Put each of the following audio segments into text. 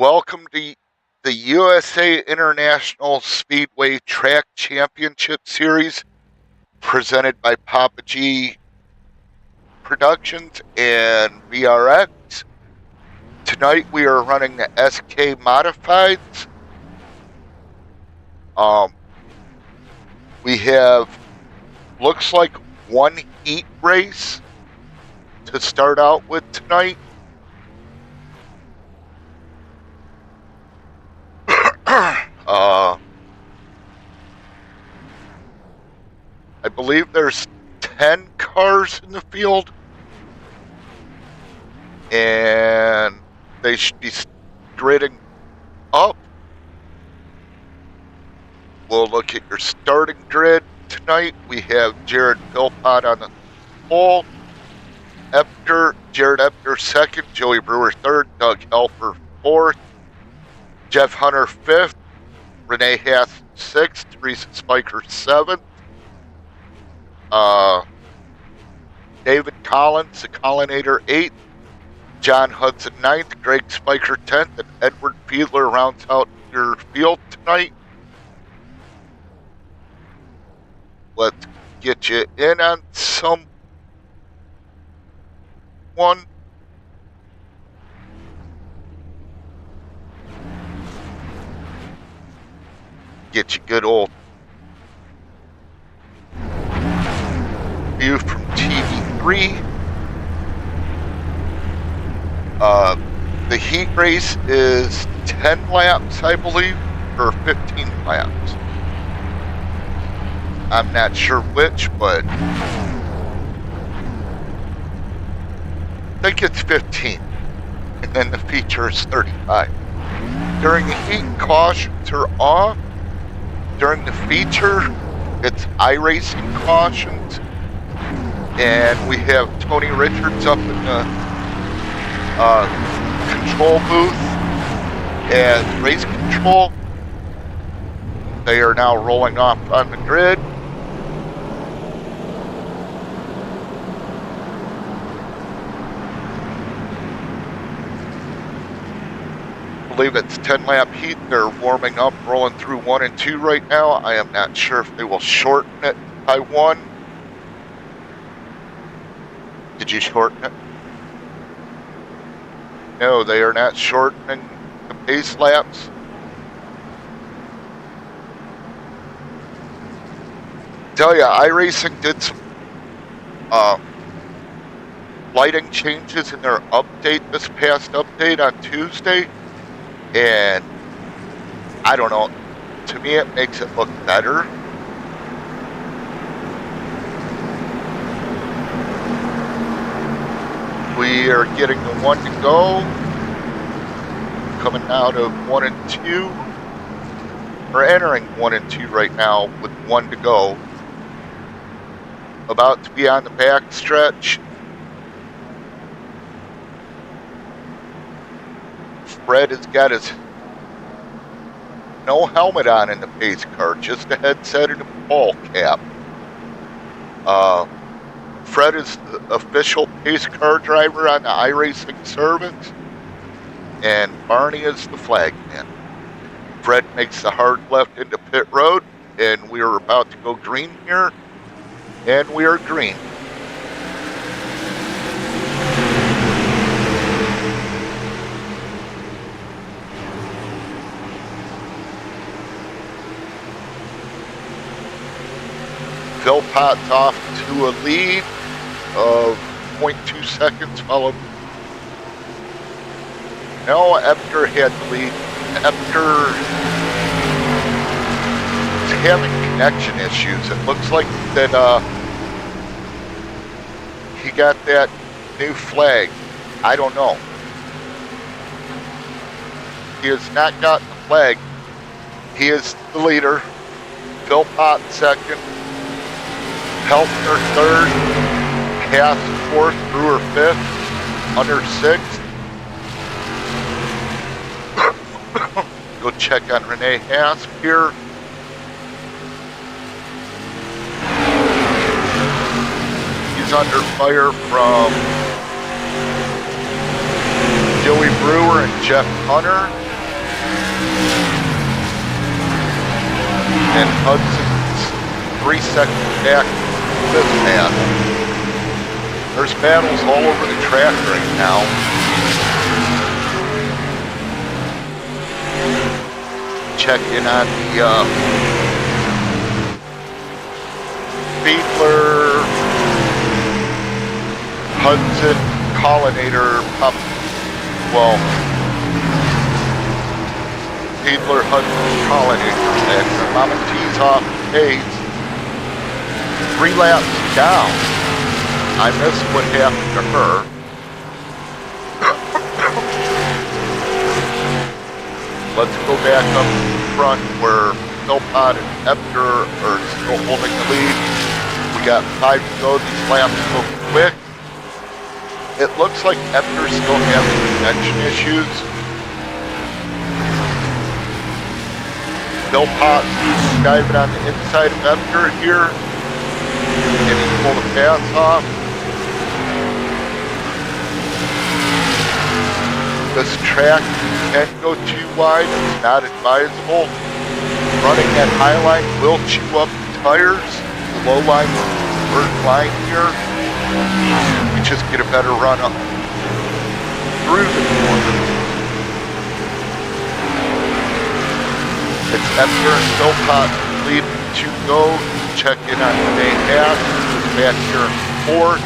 Welcome to the USA International Speedway Track Championship Series presented by Papa G Productions and VRX. Tonight we are running the SK Modifieds. We have, looks like, one heat race to start out with tonight. I believe there's 10 cars in the field, and they should be gridding up. We'll look at your starting grid tonight. We have Jared Philpott on the pole, Jared Epner second, Joey Brewer third, Doug Helfer fourth, Jeff Hunter fifth, Renee Haas sixth, Teresa Spiker seventh, David Collins, the Collinator eighth, John Hudson ninth, Greg Spiker 10th, and Edward Fiedler rounds out your field tonight. Let's get you in on someone. Get you good old view from TV3. The heat race is 10 laps, I believe, or 15 laps. I'm not sure which, but I think it's 15. And then the feature is 35. During the heat, cautions are off. During the feature, it's iRacing cautions. And we have Tony Richards up in the control booth and race control. They are now rolling off on the grid. I believe it's 10 lap heat. They're warming up, rolling through 1 and 2 right now. I am not sure if they will shorten it by 1. Did you shorten it? No, they are not shortening the pace laps. Tell you, iRacing did some lighting changes in their update, this past update on Tuesday, and I don't know, to me it makes it look better. We are getting the 1 to go, coming out of 1 and 2. We're entering 1 and 2 right now with 1 to go. About to be on the back stretch. Fred has got his no helmet on in the pace car, just a headset and a ball cap. Fred is the official pace car driver on the iRacing service, and Barney is the flag man. Fred makes the hard left into pit road, and we are about to go green here, and we are green. Philpott's off to a lead of 0.2 seconds, followed. No, Epner had the lead. Epner is having connection issues. It looks like that he got that new flag. I don't know. He has not gotten the flag. He is the leader. Philpott second. Helfner third, Haas fourth, Brewer fifth, Hunter sixth. Go check on Renee Haas here. He's under fire from Joey Brewer and Jeff Hunter. and Hudson's 3 seconds back this battle. There's battles all over the track right now. Check in on the Fiedler, Hudson, Collinator, Fiedler, Hudson, Collinator, and Mama T's off pace. 3 laps down. I missed what happened to her. Let's go back up front where Philpott and Ebner are still holding the lead. We got 5 to go. These laps go quick. It looks like Ebner's still having connection issues. Philpott diving on the inside of Ebner here. And he's pulled the pass off. This track can go too wide. It's not advisable. Running that high line will chew up the tires. The low line is the third line here. You just get a better run up through the corner. It's Ebner and Philpott lead to go. Check in on Renee Haas, who's back here in 4th.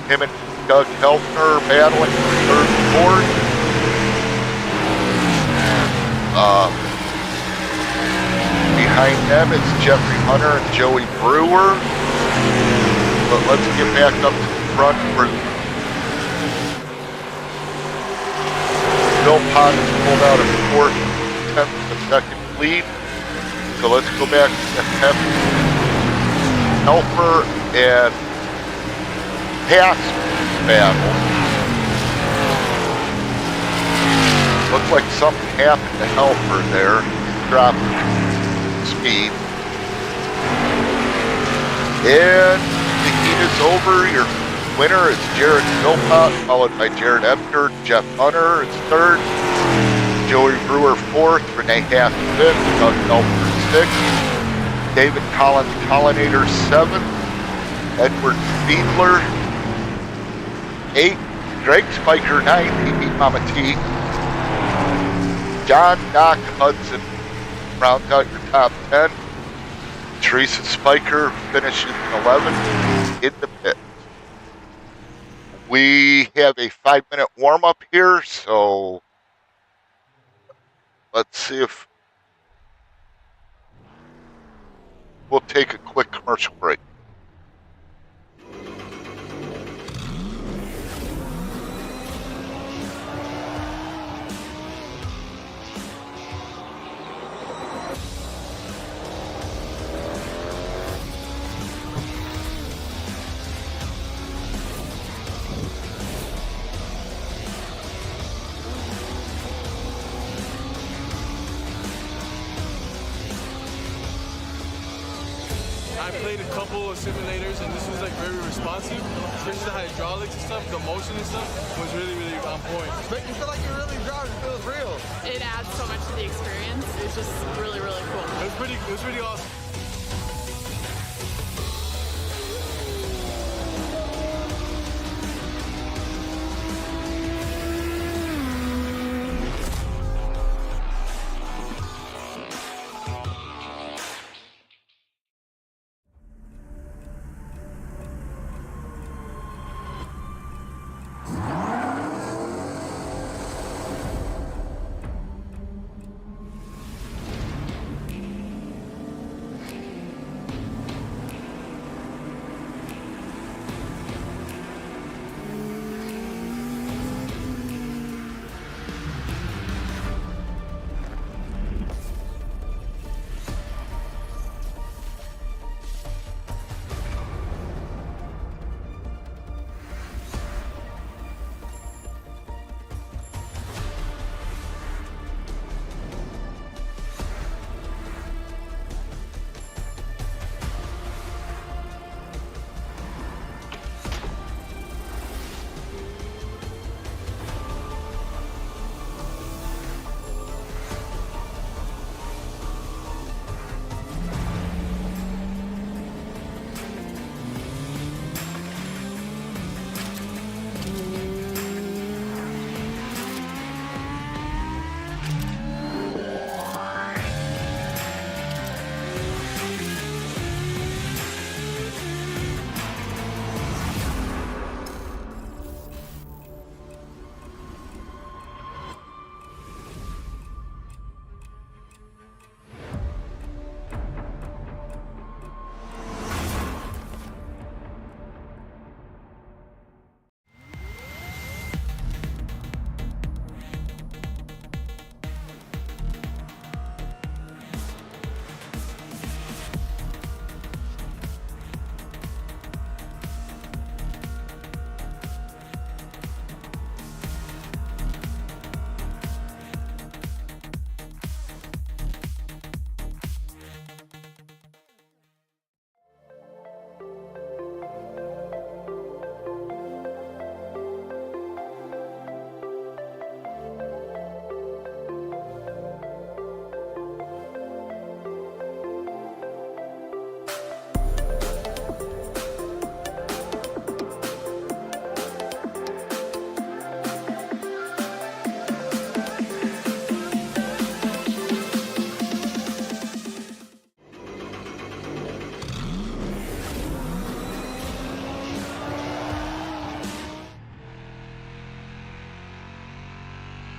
Him and Doug Helfner battling for 3rd and 4th. Behind them it's Jeffrey Hunter and Joey Brewer. But let's get back up to the front where Philpott has pulled out a 4th, 10th of a second lead. So let's go back to Helfer and Haas battle. Looks like something happened to Helfer there. He's dropped speed. And the heat is over. Your winner is Jared Philpott, followed by Jared Ebner. Jeff Hunter is 3rd. Joey Brewer 4th. Renee Haas 5th. Doug Helfer 6th. David Collinator 7th. Edward Fiedler 8th. Greg Spiker 9th. He beat Mama T. John Doc Hudson rounds out your top 10. Teresa Spiker finishes 11th in the pit. We have a 5-minute warm-up here, so let's see if we'll take a quick commercial break. I played a couple of simulators and this was like very responsive, especially the hydraulics and stuff, the motion and stuff was really, really on point. Make you feel like you're really driving, it feels real. It adds so much to the experience. It's just really, really cool. It was pretty awesome.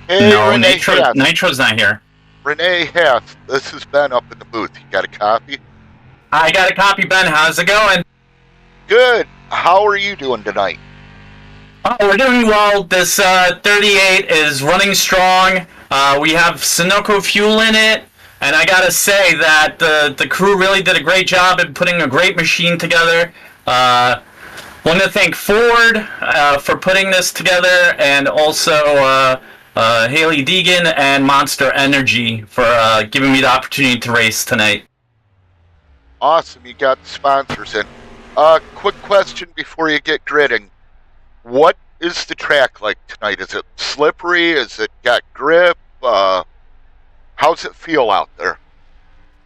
Hey, No, Renee Hath. Nitro's not here. Renee Hath, this has been up in the booth. You got a copy? I got a copy, Ben. How's it going? Good. How are you doing tonight? Oh, we're doing well. This 38 is running strong. We have Sunoco fuel in it, and I gotta say that the crew really did a great job in putting a great machine together. Want to thank Ford for putting this together, and also Haley Deegan and Monster Energy for giving me the opportunity to race tonight. Awesome. You got the sponsors in. Quick question before you get gridding. What is the track like tonight? Is it slippery? Is it got grip? How's it feel out there?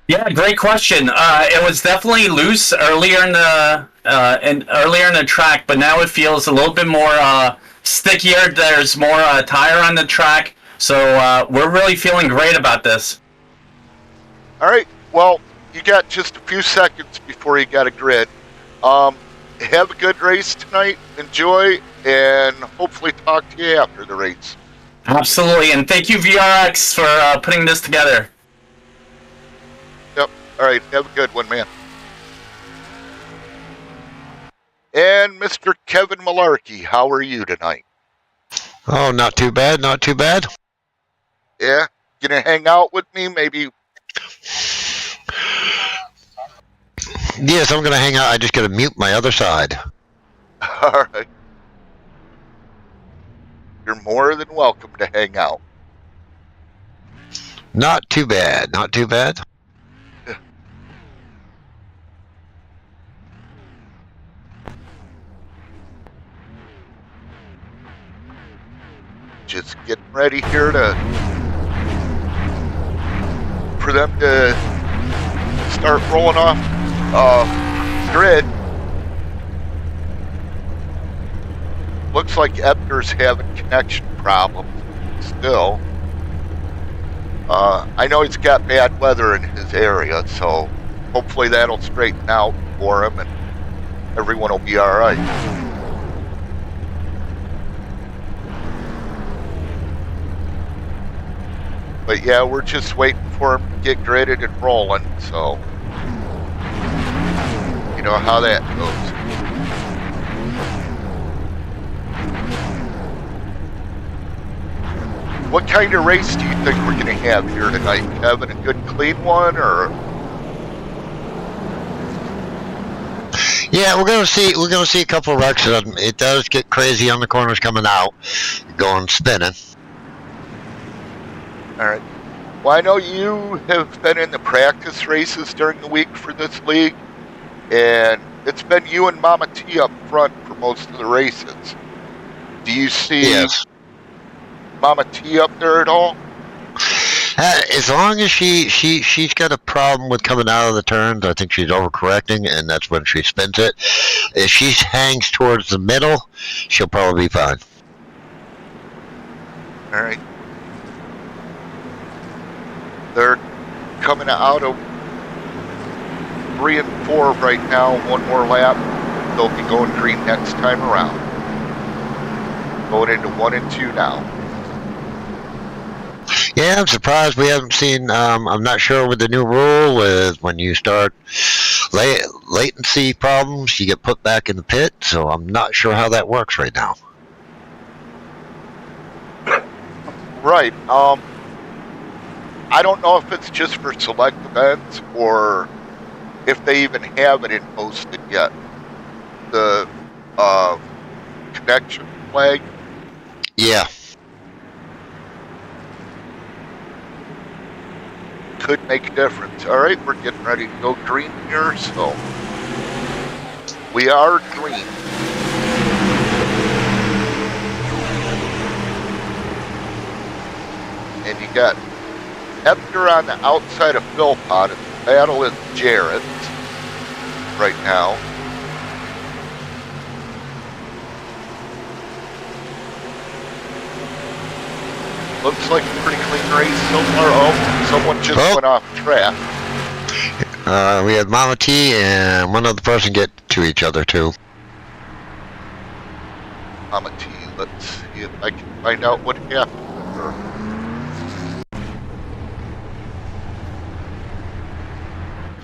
Yeah, great question. It was definitely loose earlier in the track, but now it feels a little bit more stickier. There's more tire on the track, so we're really feeling great about this. All right. Well, you got just a few seconds before you got a grid. Have a good race tonight. Enjoy, and hopefully talk to you after the race. Absolutely, and thank you VRX for putting this together. Yep. All right. Have a good one, man. And Mr. Kevin Malarkey, how are you tonight? Oh, not too bad, not too bad. Yeah? Gonna hang out with me? Maybe. Yes, I'm going to hang out. I just got to mute my other side. All right. You're more than welcome to hang out. Not too bad, not too bad. Just getting ready here for them to start rolling off grid. Looks like Ebner's having connection problems still. I know he's got bad weather in his area, so hopefully that'll straighten out for him and everyone will be all right. But yeah, we're just waiting for him to get gridded and rolling, so you know how that goes. What kind of race do you think we're going to have here tonight, Kevin? A good, clean one, or? Yeah, we're gonna see a couple of wrecks. It does get crazy on the corners coming out, going spinning. All right. Well, I know you have been in the practice races during the week for this league, and it's been you and Mama T up front for most of the races. Do you see Mama T up there at all? As long as she's got a problem with coming out of the turns, I think she's overcorrecting, and that's when she spins it. If she hangs towards the middle, she'll probably be fine. All right. They're coming out of 3 and 4 right now. One more lap. They'll be going green next time around. Going into 1 and 2 now. Yeah, I'm surprised we haven't seen. I'm not sure with the new rule with when you start latency problems, you get put back in the pit. So I'm not sure how that works right now. Right. I don't know if it's just for select events or if they even have it posted yet. The connection flag. Yeah. Could make a difference. All right, we're getting ready to go green here, so we are green. And you got Ebner on the outside of Philpott. The battle is Jarrett right now. Looks like a pretty clean race so far. Oh, someone just went off track. We had Mama T and one other person get to each other too. Mama T, let's see if I can find out what happened with her.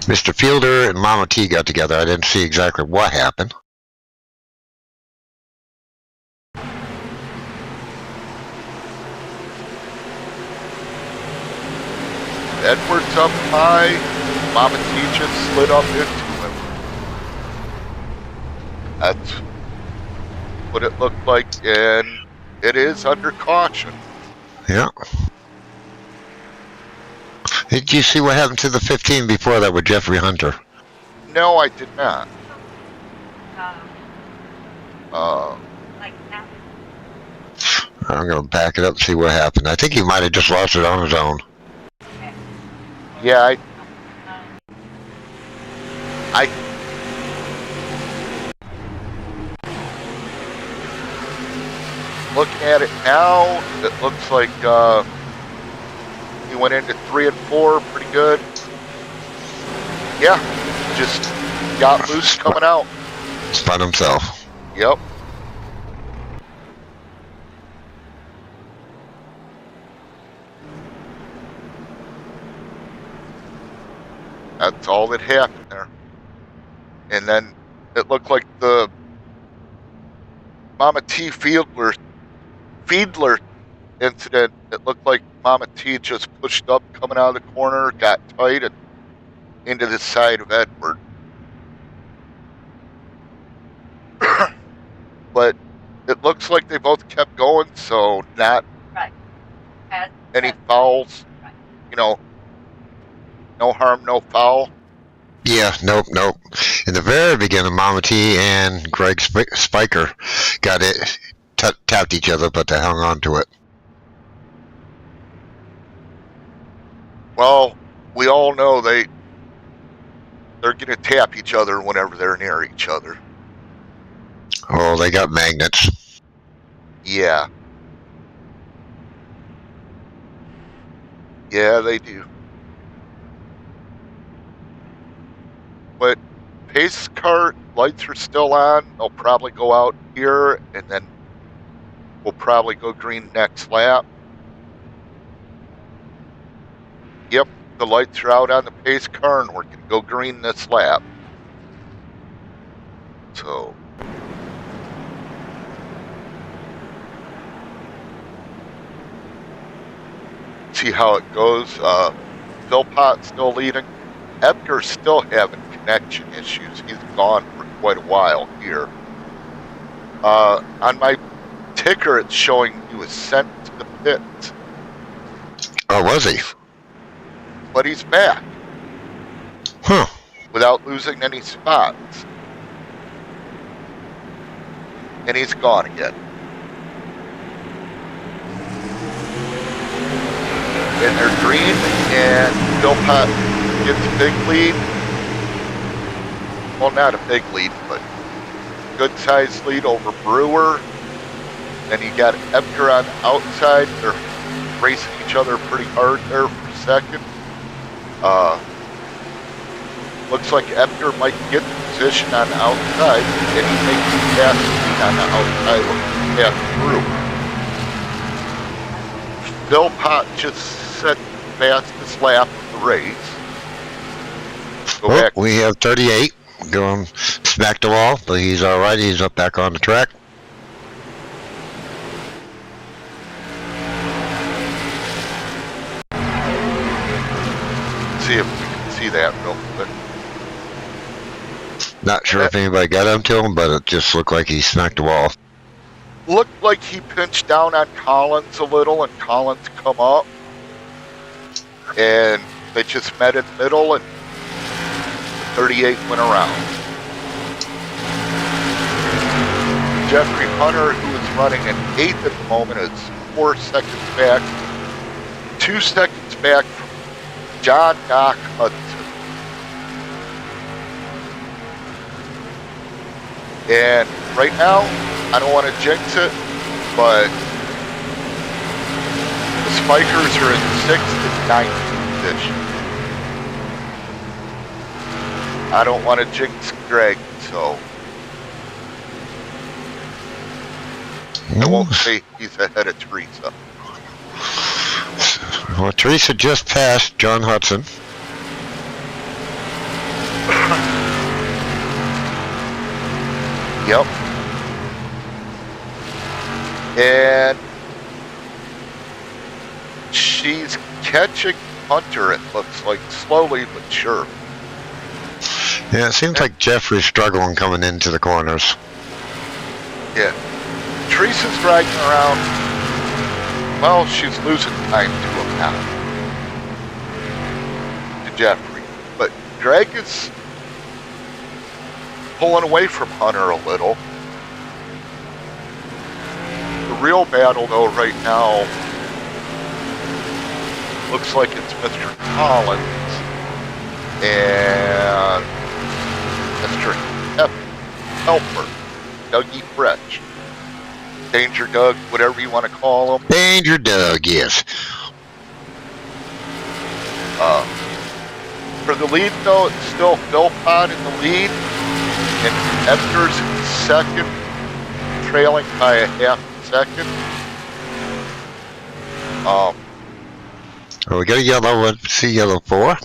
Mr. Fielder and Mama T got together. I didn't see exactly what happened. Edwards up high. Mama T just slid up into him. That's what it looked like, and it is under caution. Yeah. Did you see what happened to the 15 before that with Jeffrey Hunter? No, I did not. I'm going to back it up and see what happened. I think he might have just lost it on his own. Yeah, I looking at it now, it looks like he went into 3 and 4 pretty good. Yeah, just got loose coming out. Spun himself. Yep. That's all that happened there. And then it looked like the Mama T Fiedler incident. It looked like Mama T just pushed up coming out of the corner, got tight, and into the side of Edward. But it looks like they both kept going, so not any fouls. Right. You know, no harm, no foul. Yeah, nope. In the very beginning, Mama T and Greg Spiker got it, tapped each other, but they hung on to it. Well, we all know they're going to tap each other whenever they're near each other. Oh, they got magnets. Yeah. Yeah, they do. But pace car lights are still on. They'll probably go out here, and then we'll probably go green next lap. Yep, the lights are out on the pace car, and we're going to go green this lap. So... see how it goes. Philpott's still leading. Edgar's still having connection issues. He's gone for quite a while here. On my ticker, it's showing he was sent to the pits. Oh, was he? But he's back. Huh. Without losing any spots. And he's gone again. And they're green, and Philpott gets a big lead. Well, not a big lead, but good-sized lead over Brewer. Then you got Edgar on the outside. They're racing each other pretty hard there for second. Looks like Edgar might get the position on the outside, and he makes the pass on the outside looking past Brewer. Philpott just set the fastest lap of the race. Go Well, back. we have 38 going smack the wall, but he's all right. He's up back on the track. See if we can see that real quick. Not sure if anybody got onto him, but it just looked like he smacked the wall. Looked like he pinched down on Collins a little, and Collins come up. And they just met in the middle, and 38 went around. Jeffrey Hunter, who is running in 8th at the moment, is 4 seconds back. 2 seconds back from John Doc Hudson. And right now, I don't want to jinx it, but the Spikers are in 6th and 9th position. I don't want to jinx Greg, so I won't say he's ahead of Teresa. Well, Teresa just passed John Hudson. Yep. And she's catching Hunter, it looks like, slowly but sure. Yeah, it seems like Jeffrey's struggling coming into the corners. Yeah. Teresa's dragging around. Well, she's losing time to him now. To Jeffrey. But Greg is pulling away from Hunter a little. The real battle, though, right now looks like it's Mr. Collins and Mr. Helper, Dougie Fresh. Danger Doug, whatever you want to call him. Danger Doug, yes. For the lead, though, it's still Philpott in the lead, and Edgar's in second, trailing by a half second. Oh, we got a yellow one. See yellow 4?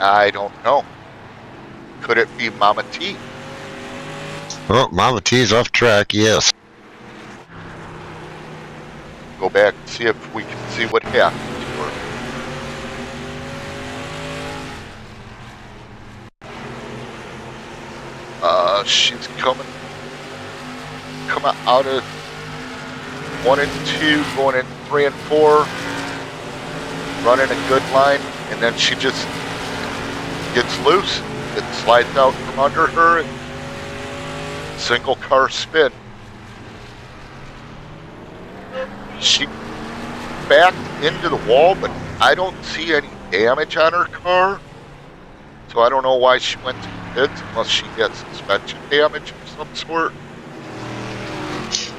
I don't know. Could it be Mama T? Oh, Mama T's off track, yes. Go back and see if we can see what happened to her. She's coming out of 1 and 2, going in 3 and 4, running a good line, and then she just gets loose. It slides out from under her, and single car spin. She backed into the wall, but I don't see any damage on her car. So I don't know why she went to the pits unless she had suspension damage of some sort.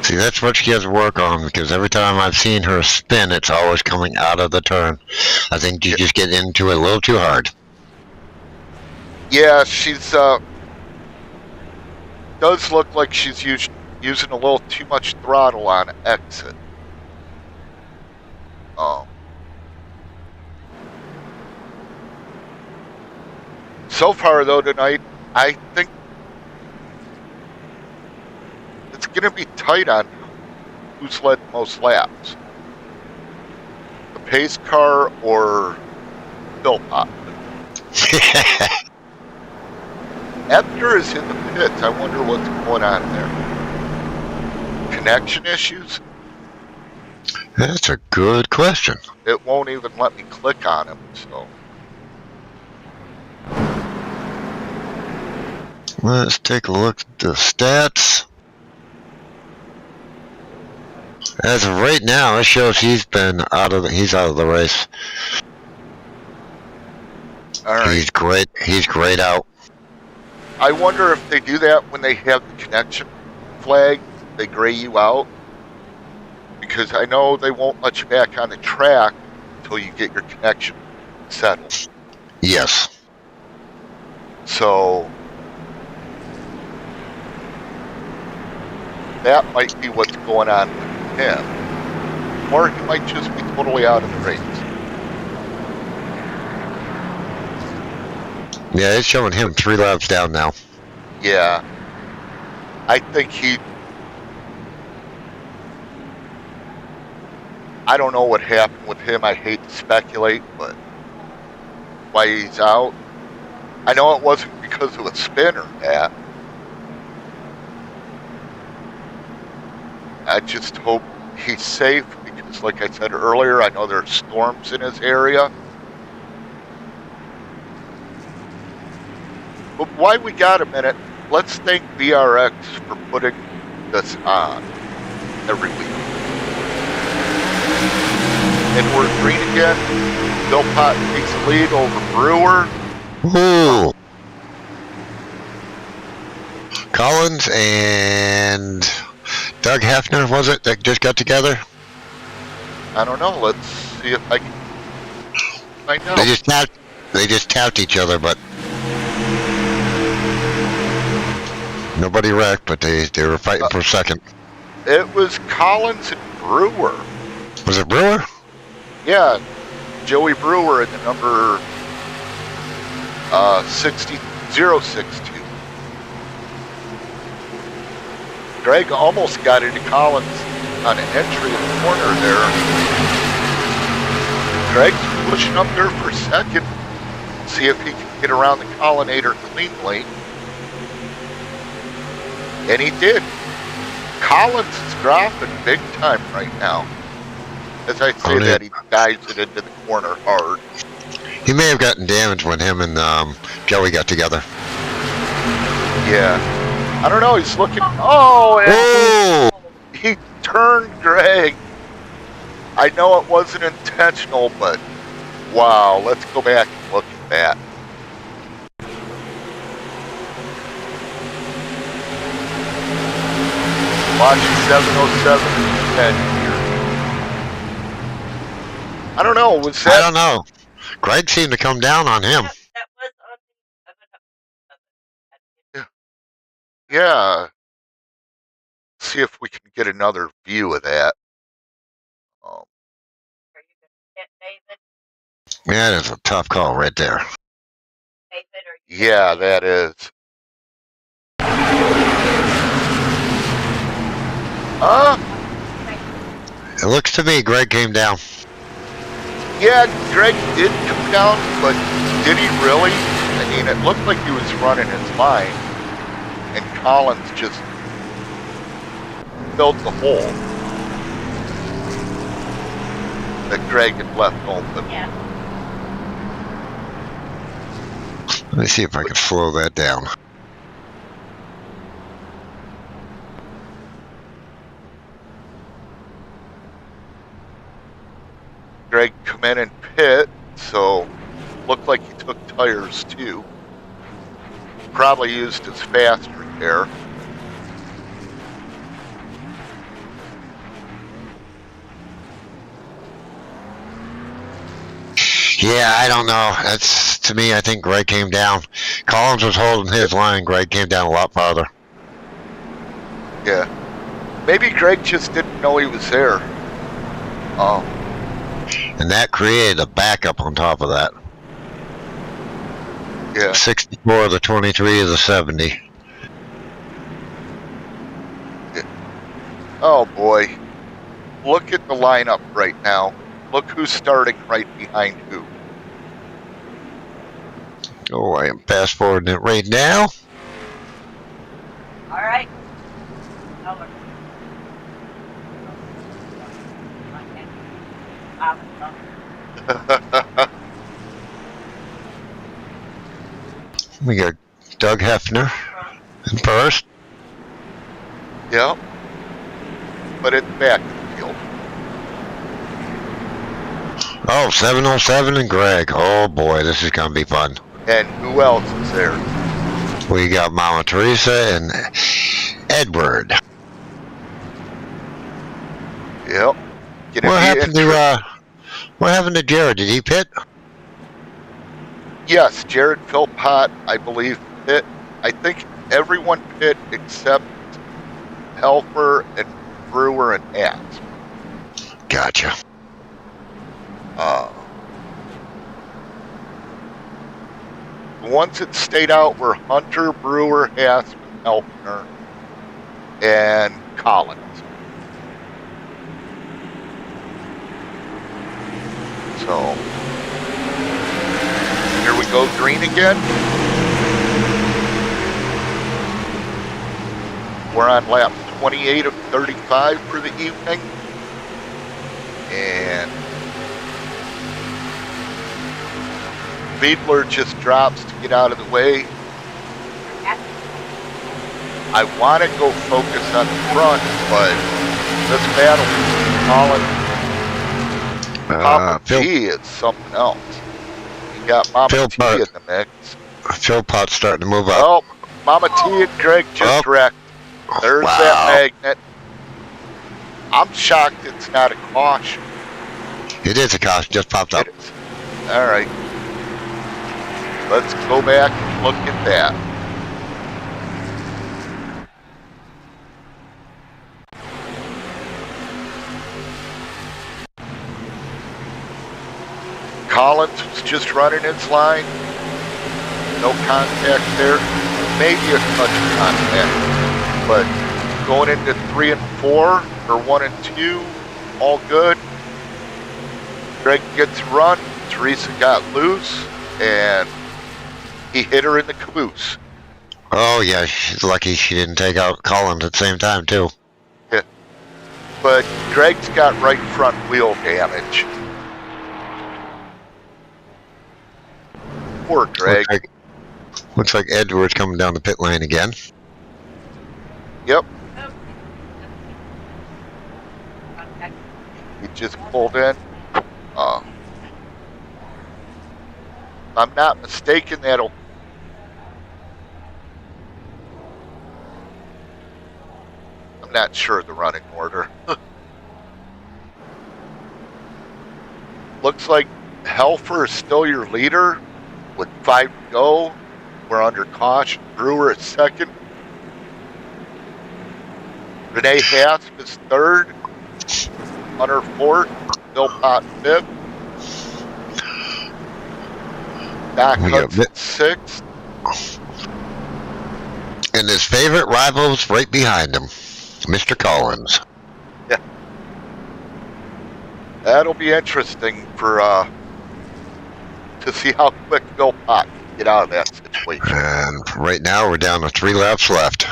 See, that's what she has to work on, because every time I've seen her spin, it's always coming out of the turn. I think you just get into it a little too hard. Yeah, she's does look like she's using a little too much throttle on exit. So far, though, tonight, I think it's going to be tight on who's led the most laps. The pace car or Philpott. Edgar is in the pits. I wonder what's going on there. Connection issues? That's a good question. It won't even let me click on him, so. Let's take a look at the stats. As of right now, it shows he's out of the race. All right. He's grayed out. I wonder if they do that when they have the connection flag, they gray you out. Because I know they won't let you back on the track until you get your connection settled. Yes. So that might be what's going on with him. Or he might just be totally out of the race. Yeah, it's showing him 3 laps down now. Yeah. I think I don't know what happened with him. I hate to speculate, but why he's out. I know it wasn't because of a spin or that. I just hope he's safe because, like I said earlier, I know there are storms in his area. But while we got a minute, let's thank VRX for putting this on every week. And we're green again. Philpott takes the lead over Brewer. Ooh. Collins and Doug Hefner, was it, that just got together? I don't know. Let's see if I can find out. They just tapped each other, but nobody wrecked, but they were fighting for second. It was Collins and Brewer. Was it Brewer? Yeah, Joey Brewer in the number 062. Greg almost got into Collins on an entry in the corner there. Greg's pushing up there for second. See if he can get around the Collinator cleanly. And he did. Collins is dropping big time right now. As I say that, he dives it into the corner hard. He may have gotten damaged when him and Joey got together. Yeah. I don't know, he's looking... Oh! Oh! He turned Greg. I know it wasn't intentional, but... Wow, let's go back and look at that. Watch 707 and 10 here. I don't know, was that... I don't know. Greg seemed to come down on him. Yeah. See if we can get another view of that. Yeah, that's a tough call right there. Yeah, that is. It looks to me Greg came down. Yeah, Greg did come down, but did he really? I mean, it looked like he was running his line, and Collins just filled the hole that Greg had left open. Yeah. Let me see if I can slow that down. Greg come in and pit, so looked like he took tires too. Probably used his faster there. Yeah, I don't know. That's, to me, I think Greg came down. Collins was holding his line. Greg came down a lot farther. Yeah. Maybe Greg just didn't know he was there. And that created a backup on top of that. Yeah. 64 of the 23 of the 70. Oh boy. Look at the lineup right now. Look who's starting right behind who. Oh, I am fast forwarding it right now. All right. We got Doug Hefner in first. Yep. But it's backfield. Oh, 707 and Greg. Oh boy, this is going to be fun. And who else is there? We got Mama Teresa and Edward. Yep. What happened to Jared? Did he pit? Yes, Jared Philpott, I believe, pit. I think everyone pit except Helfer and Brewer and Axe. Gotcha. The ones that stayed out were Hunter, Brewer, Hassman, Helfner, and Collins. So, here we go, green again. We're on lap 28 of 35 for the evening. And Fiedler just drops to get out of the way. I want to go focus on the front, but this battle between Collins and Papa T is something else. You got Mama T in the mix. Philpott's starting to move up. Oh, Mama T and Greg just wrecked. There's that magnet. I'm shocked it's not a caution. It is a caution, just popped up. It is. All right. Let's go back and look at that. Collins was just running his line. No contact there. Maybe a touch of contact, but Going into 3 and 4, or 1 and 2, all good. Greg gets a run. Teresa got loose, and he hit her in the caboose. Oh, yeah, she's lucky she didn't take out Collins at the same time, too. Yeah. But Greg's got right front wheel damage. Poor Greg. Looks like Edwards coming down the pit lane again. Yep. He just pulled in. If I'm not mistaken, that'll... I'm not sure of the running order. Looks like Helfer is still your leader with 5 to go. We're under caution. Brewer is second. Renee Hasp is third. Hunter fourth. Philpott fifth. Doc Hudson sixth. And his favorite rival's right behind him, Mr. Collins. Yeah. That'll be interesting for to see how quick Philpott can get out of that situation. And right now we're down to 3 laps left.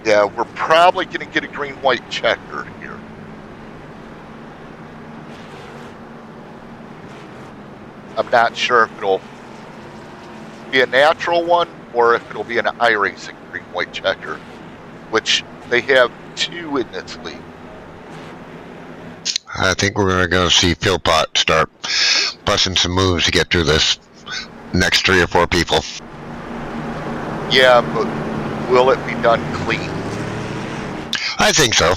Yeah, we're probably going to get a green-white checker here. I'm not sure if it'll be a natural one or if it'll be an iRacing green-white checker, which they have 2 in this league. I think we're going to see Philpott start busting some moves to get through this next 3 or 4 people. Yeah, but will it be done clean? I think so.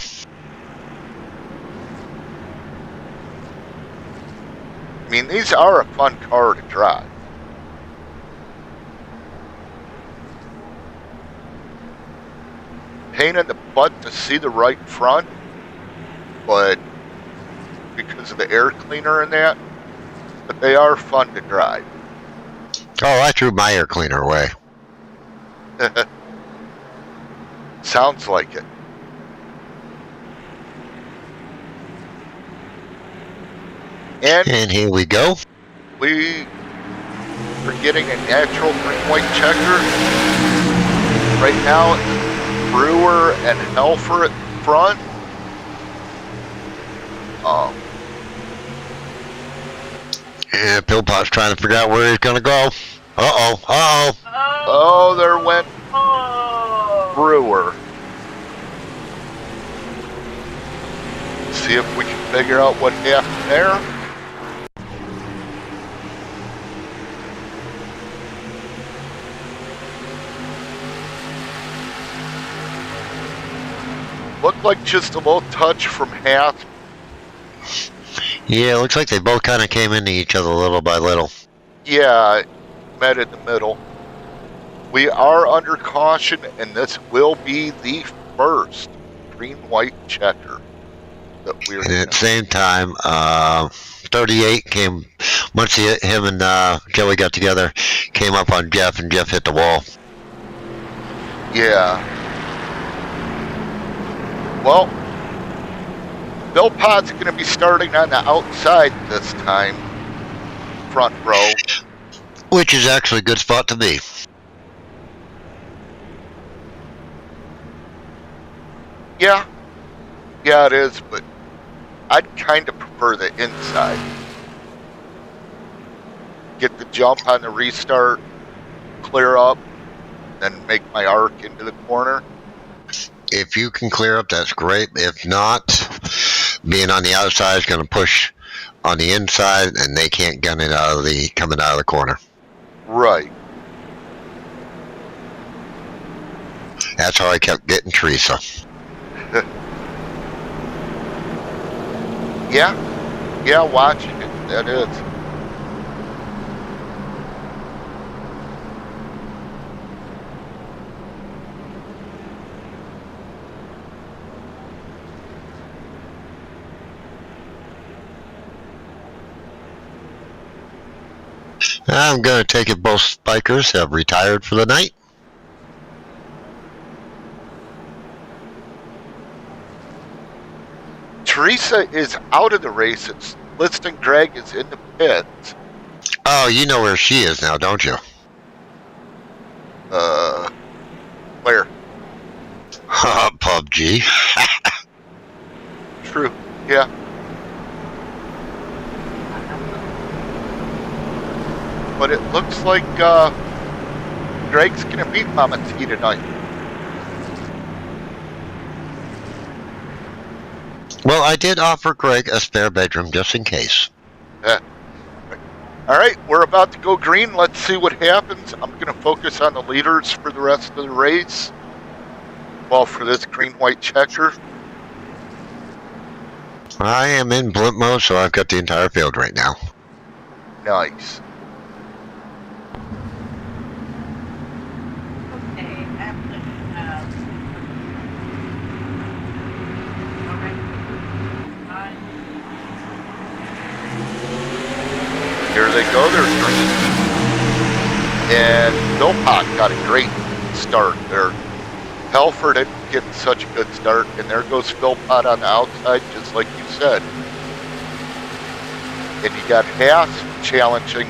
I mean, these are a fun car to drive. Pain in the butt to see the right front, but because of the air cleaner and that, but they are fun to drive. Oh, I threw my air cleaner away. Sounds like it. And here we go. We are getting a natural green-white checker. Right now, it's Brewer and Helfer at the front. And Philpott's trying to figure out where he's going to go. Uh-oh, uh-oh. Oh, there went Brewer. See if we can figure out what happened there. Looked like just a little touch from Hath. Yeah, it looks like they both kind of came into each other little by little. Yeah, met in the middle. We are under caution, and this will be the first green-white checker that we're And at the same time, 38 came, once him and Joey got together, came up on Jeff, and Jeff hit the wall. Yeah. Well, Philpott's going to be starting on the outside this time, front row. Which is actually a good spot to be. Yeah. Yeah, it is, but I'd kind of prefer the inside. Get the jump on the restart, clear up, then make my arc into the corner. If you can clear up, that's great. If not, being on the outside is going to push on the inside, and they can't gun it out of the coming out of the corner. Right. That's how I kept getting Teresa. Yeah, watching it, that is. I'm going to take it both spikers have retired for the night. Teresa is out of the race. It's Liston Greg is in the pits. Oh, you know where she is now, don't you? Where? PUBG. True. Yeah. But it looks like Greg's gonna beat Mama T tonight. Well, I did offer Greg a spare bedroom just in case. All right, we're about to go green. Let's see what happens. I'm going to focus on the leaders for the rest of the race. Well, for this green-white checker. I am in blimp mode, so I've got the entire field right now. Nice. Okay, Here they go. They're green. And Philpott got a great start there. Helfer didn't get such a good start. And there goes Philpott on the outside, just like you said. And you got Haas challenging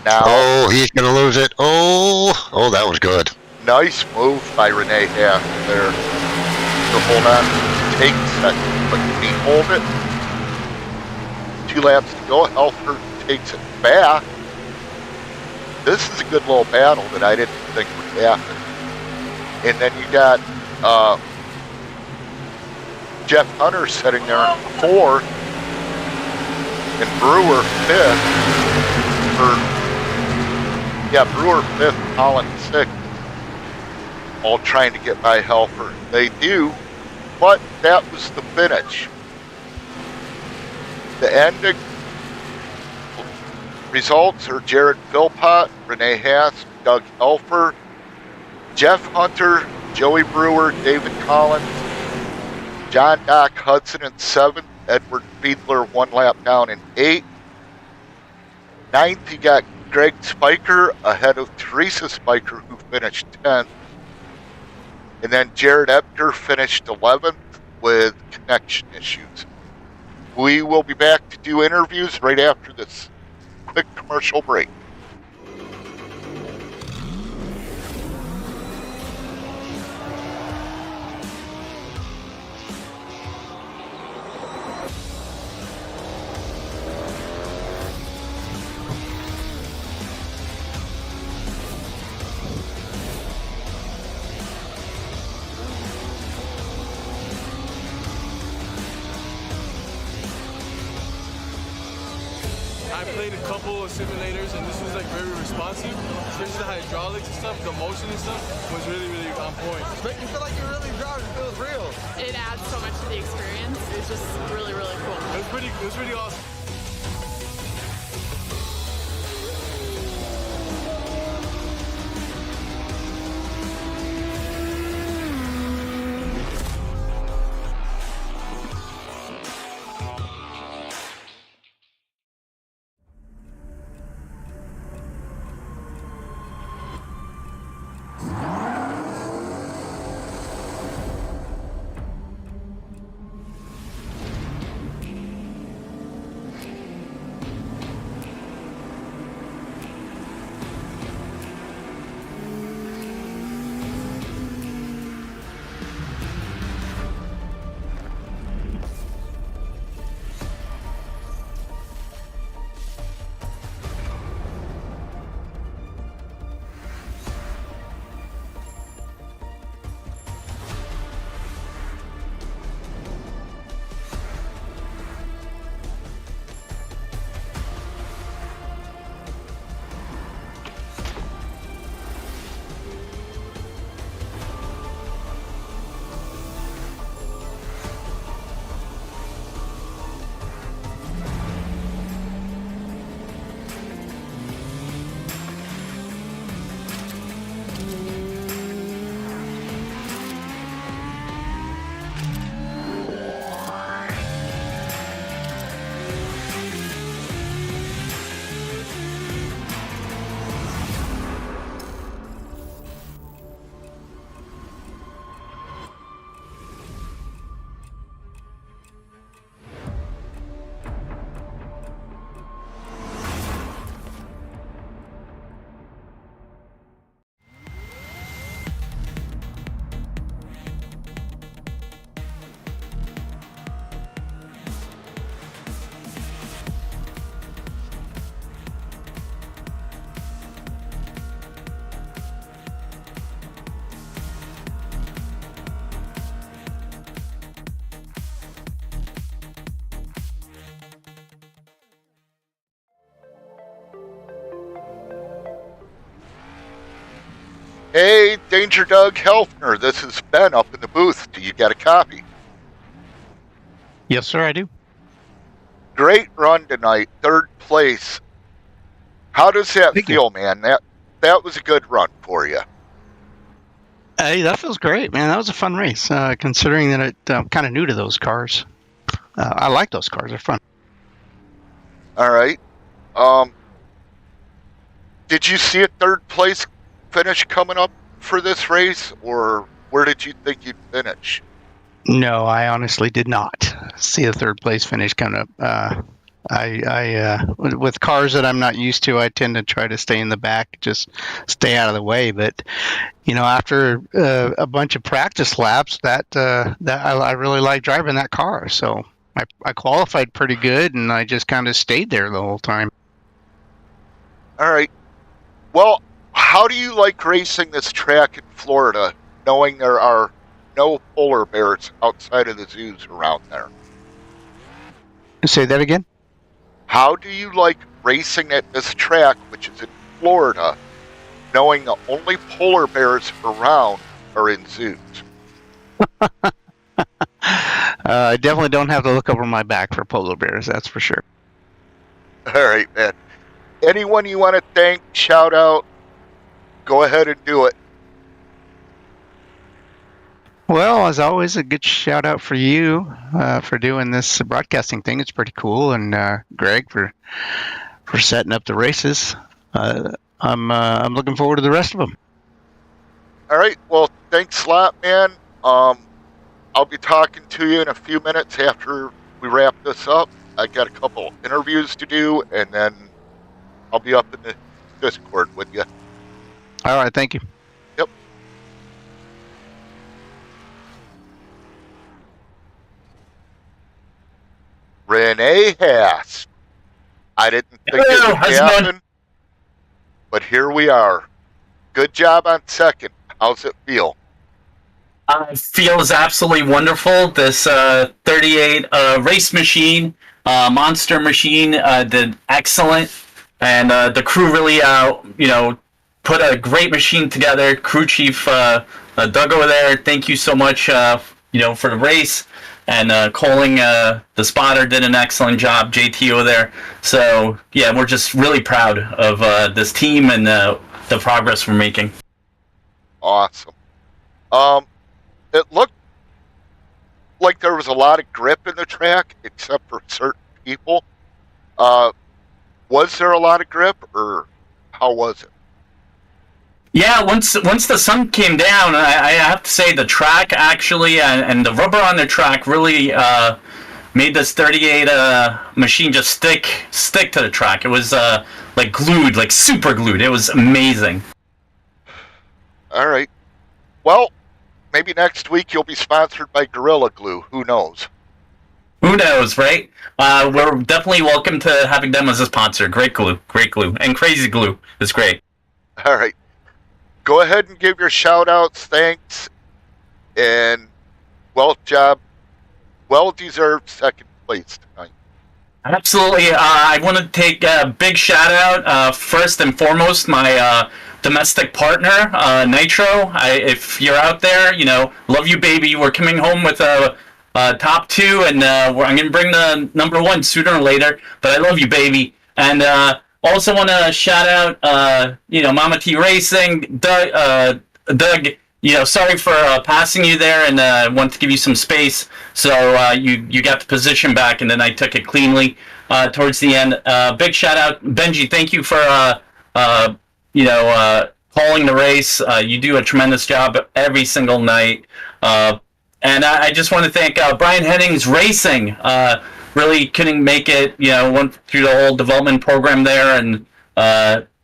now. Oh, he's going to lose it. Oh, that was good. Nice move by Renee Haas there to hold on, take second, but can he hold it? 2 laps to go. Helfer takes it back. This is a good little battle that I didn't think would happen. And then you got Jeff Hunter sitting there in 4th and Brewer 5th. Brewer 5th, Holland 6th. All trying to get by Helfer. They do, but that was the finish. The ending results are Jared Philpott, Renee Haas, Doug Helfer, Jeff Hunter, Joey Brewer, David Collins, John Doc Hudson in 7th, Edward Fiedler 1 lap down in 8th. 9th, you got Greg Spiker ahead of Teresa Spiker, who finished 10th. And then Jared Ebner finished 11th with connection issues. We will be back to do interviews right after this quick commercial break. I played a couple of simulators and this was like very responsive, especially the hydraulics and stuff, the motion and stuff was really, really on point. Make you feel like you're really driving. It feels real. It adds so much to the experience. It's just really, really cool. It was pretty awesome. Hey, Danger Doug Helfner, this is Ben up in the booth. Do you got a copy? Yes, sir, I do. Great run tonight, 3rd place. How does that Thank you. feel, man? That was a good run for you. Hey, that feels great, man. That was a fun race, considering that I'm kind of new to those cars. I like those cars. They're fun. All right. Did you see a 3rd place finish coming up for this race, or where did you think you'd finish? No, I honestly did not see a 3rd place finish coming up. With cars that I'm not used to, I tend to try to stay in the back, just stay out of the way. But after a bunch of practice laps, that I really like driving that car. So I qualified pretty good, and I just kind of stayed there the whole time. All right. Well, how do you like racing this track in Florida, knowing there are no polar bears outside of the zoos around there? Say that again? How do you like racing at this track, which is in Florida, knowing the only polar bears around are in zoos? I definitely don't have to look over my back for polar bears, that's for sure. All right, man. Anyone you want to thank, shout out, go ahead and do it. Well, as always, a good shout out for you for doing this broadcasting thing. It's pretty cool, and Greg for setting up the races. I'm looking forward to the rest of them. All right. Well, thanks a lot, man. I'll be talking to you in a few minutes after we wrap this up. I got a couple interviews to do, and then I'll be up in the Discord with you. All right. Thank you. Yep. Renee Haas. I didn't think it Hello, would how's it happen, going? but here we are. Good job on 2nd. How's it feel? Feels absolutely wonderful. This 38 race machine, monster machine, did excellent, and the crew really, put a great machine together. Crew chief Doug over there, thank you so much, for the race, and Coling, the spotter, did an excellent job. JT over there. So yeah, we're just really proud of this team and the progress we're making. Awesome. It looked like there was a lot of grip in the track, except for certain people. Was there a lot of grip, or how was it? Yeah, once the sun came down, I have to say the track actually and the rubber on the track really made this 38 machine just stick to the track. It was like glued, like super glued. It was amazing. All right. Well, maybe next week you'll be sponsored by Gorilla Glue. Who knows? Who knows, right? We're definitely welcome to having them as a sponsor. Great glue, and Crazy Glue is great. All right. Go ahead and give your shout-outs, thanks, and well deserved 2nd place tonight. Absolutely. I want to take a big shout out, first and foremost, my domestic partner, Nitro. If you're out there, love you, baby. We're coming home with a top 2, and I'm going to bring the number 1 sooner or later, but I love you, baby. And also want to shout out, Mama T Racing, Doug, sorry for passing you there, and want to give you some space. So you got the position back, and then I took it cleanly towards the end. Big shout out, Benji. Thank you for calling the race. You do a tremendous job every single night. And I just want to thank Brian Hennings Racing. Really couldn't make it. Went through the whole development program there, and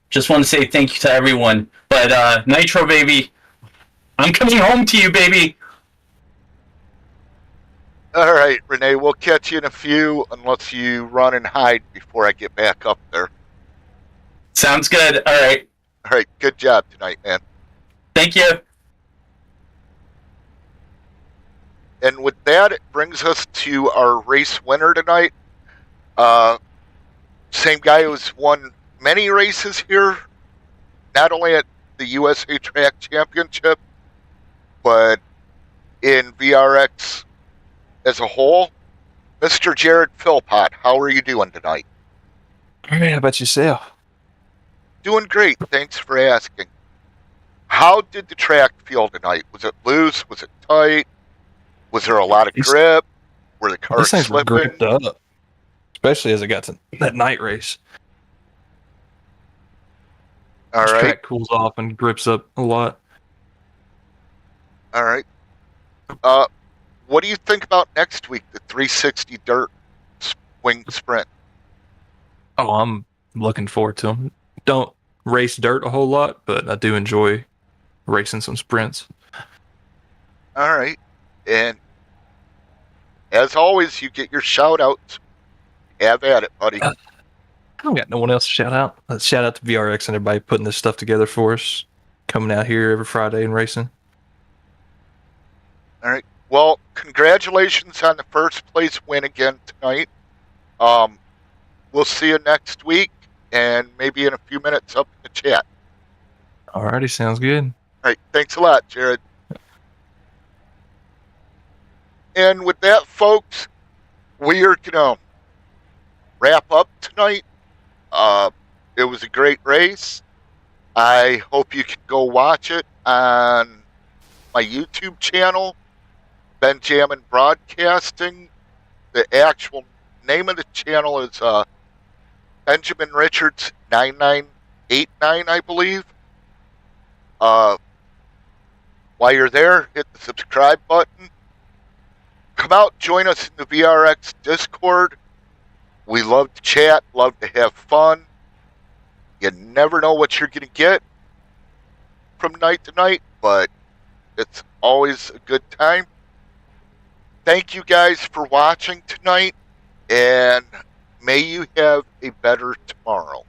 just want to say thank you to everyone. But Nitro, baby, I'm coming home to you, baby. All right, Renee, we'll catch you in a few, unless you run and hide before I get back up there. Sounds good. All right. All right, good job tonight, man. Thank you. And with that, it brings us to our race winner tonight. Same guy who's won many races here, not only at the USA Track Championship, but in VRX as a whole. Mr. Jared Philpott, how are you doing tonight? All right, how about yourself? Doing great, thanks for asking. How did the track feel tonight? Was it loose? Was it tight? Was there a lot of grip? Were the cars These things were slipping? gripped up, especially as it got to that night race. All This right, track cools off and grips up a lot. all right. What do you think about next week, the 360 dirt swing sprint? Oh, I'm looking forward to them. Don't race dirt a whole lot, but I do enjoy racing some sprints. All right, and as always, you get your shout outs. Have at it, buddy. I don't got no one else to shout out. Let's shout out to VRX and everybody putting this stuff together for us, coming out here every Friday and racing. All right. Well, congratulations on the first place win again tonight. We'll see you next week, and maybe in a few minutes up in the chat. Alrighty, sounds good. All right. Thanks a lot, Jared. And with that, folks, we are going to wrap up tonight. It was a great race. I hope you can go watch it on my YouTube channel, Benjamin Broadcasting. The actual name of the channel is Benjamin Richards 9989, I believe. While you're there, hit the subscribe button. Come out, join us in the VRX Discord. We love to chat, love to have fun. You never know what you're going to get from night to night, but it's always a good time. Thank you guys for watching tonight, and may you have a better tomorrow.